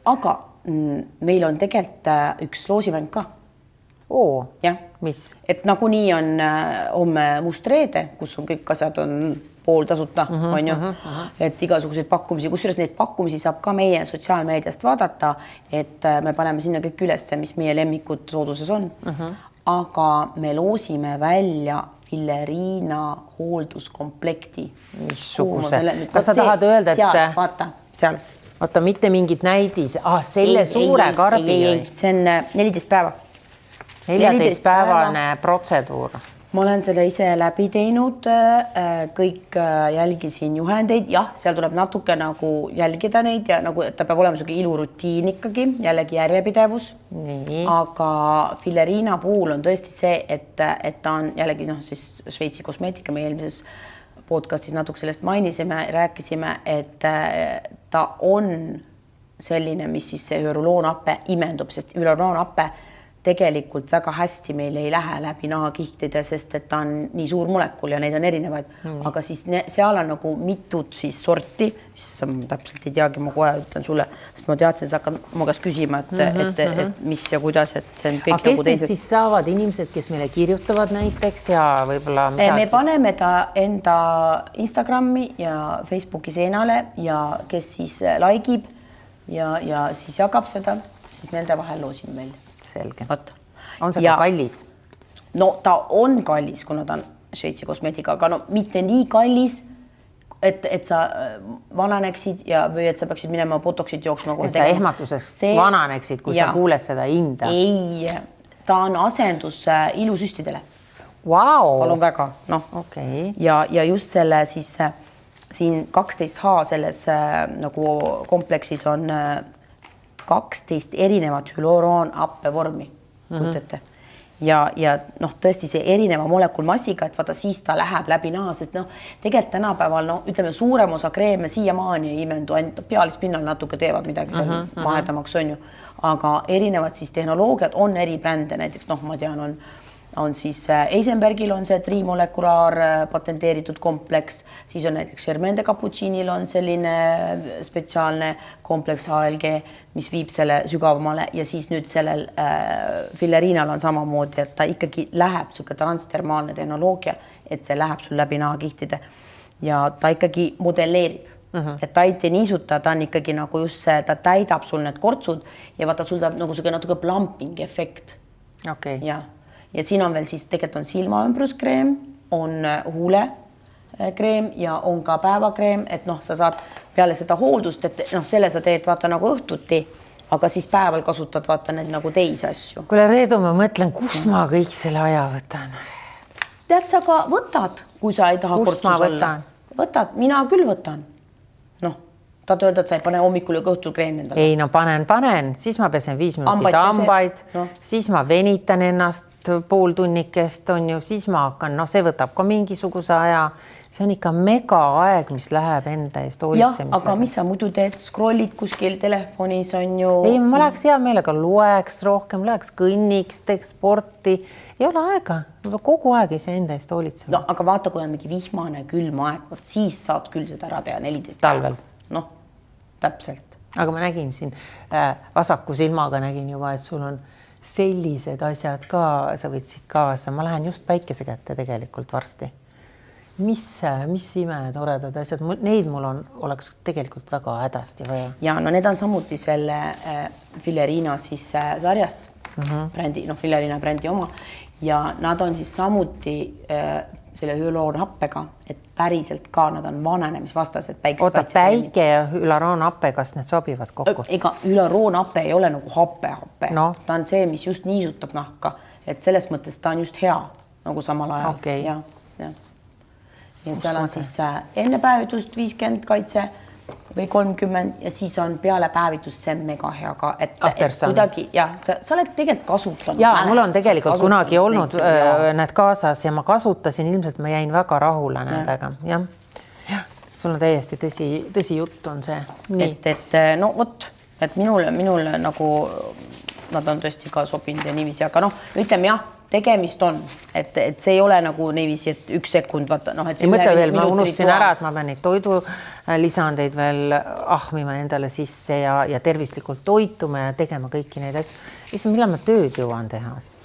Aga meil on tegelikult üks loosimäng ka. Jah, mis? Et nagunii on homme must reede, kus on kõik asjad on pooltasuta, on ju. Et igasuguseid pakkumisi, kusjuures neid pakkumisi saab ka meie sotsiaalmeediast vaadata, et me paneme sinna kõik ülesse, mis meie lemmikud sooduses on. Aga me loosime välja Filleriina hoolduskomplekti. Missuguse? Kas sa tahad öelda, et... Vaata, seal. Oota, mitte mingid näidis. Selle suure karbi. See on 14 päeva. 14-päevane protseduur. Ma olen selle ise läbi teinud, kõik jälgisin juhendeid. Jah, seal tuleb natuke nagu jälgida neid ja nagu, et ta peab olema selline ilurutiin ikkagi, jällegi järjepidevus. Nii. Aga Filleriina puhul on tõesti see, et ta on jällegi siis Šveitsi kosmeetika, me eelmises podcastis natuke sellest mainisime, rääkisime, et ta on selline, mis siis see hyaluroonhape imendub, sest hyaluroonhape tegelikult väga hästi meil ei lähe läbi nahakihtide, sest et ta on nii suur molekul ja neid on erinevaid. Aga siis seal on nagu mitut siis sorti, mis ma täpselt ei teagi, ma kohe ütlen sulle, sest ma teadsin, sa hakkad mu käest küsima, et mis ja kuidas, et see on kõik aga kes need siis saavad inimesed, kes meile kirjutavad näiteks ja võib-olla midagi? Me paneme ta enda Instagrami ja Facebooki seinale ja kes siis likeib ja siis jagab seda, siis nende vahel loosin meil. Selge. On see ka kallis? No ta on kallis, kuna ta on Šveitsi kosmeetika, aga no mitte nii kallis, et sa vananeksid või et sa peaksid minema botoxit jooksma. Et sa ehmatuseks vananeksid, kui sa kuuled seda hinda? Ei, ta on asendus ilusüstidele. Wow. Palun väga. Okay. Ja just selle siis siin 12H selles nagu kompleksis on 12 erinevat hyaluroonhappe vormi, kujutate. Ja tõesti see erineva molekulmassiga, et vaata siis ta läheb läbi naha, sest tegelikult tänapäeval, ütleme suurem osa kreeme siiamaani ei imendu, ainult pealispinnal natuke teevad midagi seal mahedamaks on ju. Aga erinevad siis tehnoloogiad on eri brände, näiteks ma tean, on siis Eisenbergil on see trimolekulaar patenteeritud kompleks, siis on näiteks Germaine de Cappuccinil on selline spetsiaalne kompleks HLG, mis viib selle sügavamale ja siis nüüd sellel Filleriinal on samamoodi, et ta ikkagi läheb selline transtermaalne tehnoloogia, et see läheb sul läbi nahakihtide ja ta ikkagi modelleerib. Et ta ei niisuta, ta on ikkagi nagu just see, ta täidab sul need kortsud ja vaata sul ta nagu selline natuke plumping efekt. Okay. Ja siin on veel siis tegelikult on silmaümbruskreem, on huulekreem ja on ka päevakreem, et sa saad peale seda hooldust, et selle sa teed vaata nagu õhtuti, aga siis päeval kasutad vaata neid nagu teisi asju. Kuule Reedu, ma mõtlen, kus ma kõik selle aja võtan? Tead sa ka võtad, kui sa ei taha kortsus olla. Võtad, mina küll võtan. Taad öelda, et sa ei pane hommikul ja õhtul kreemi endale? Ei, panen. Siis ma pesen 5 minutit hambaid, siis ma venitan ennast pool tunnikest, on ju, siis ma hakkan, see võtab ka mingisuguse aja. See on ikka mega aeg, mis läheb enda eest hoolitsemisele. Aga mis sa muidu teed? Scrollid kuskil telefonis on ju... Ei, ma läheks hea meelega, loeks rohkem, läheks kõnniks, teeks sporti. Ei ole aega, kogu aeg ise enda eest hoolitsema. Aga vaata, kui on mingi vihmane külm aeg, siis saad küll seda ära teha 14 talvel. Täpselt. Aga ma nägin siin vasaku silmaga nägin juba, et sul on sellised asjad ka, sa võtsid kaasa. Ma lähen just päikese kätte tegelikult varsti. Mis ime toredad asjad? Neid mul oleks tegelikult väga hädasti vaja. Ja need on samuti selle Filleriina siis sarjast, Filleriina brändi oma ja nad on siis samuti selle hyaluroonhappega, et päriselt ka nad on vananemisvastased päikesekaitse. Päike ja hyaluroonhappe, kas need sobivad kokku? Ega hyaluroonhappe ei ole nagu happe. Ta on see, mis just niisutab nahka, et selles mõttes ta on just hea nagu samal ajal. Okay. Ja seal on siis enne päevitust 50 kaitse või 30 ja siis on peale päevitust see mega hea ka, et kuidagi, sa oled tegelikult kasutanud. Ja, mul on tegelikult kunagi olnud need kaasas ja ma kasutasin, ilmselt ma jäin väga rahule nendega. Ja, sul on täiesti tõsi jutt on see. Et minul nagu nad on tõesti ka sobinud ja niiviisi, aga ütleme jah, tegemist on, et see ei ole nagu niiviisi, et 1 sekund, vaata, noh, et ja mõtle veel, ma unustasin ära, et ma pean neid toidulisandeid veel ahmima endale sisse ja tervislikult toituma ja tegema kõiki neid asju. Issand, millal ma tööd jõuan teha siis?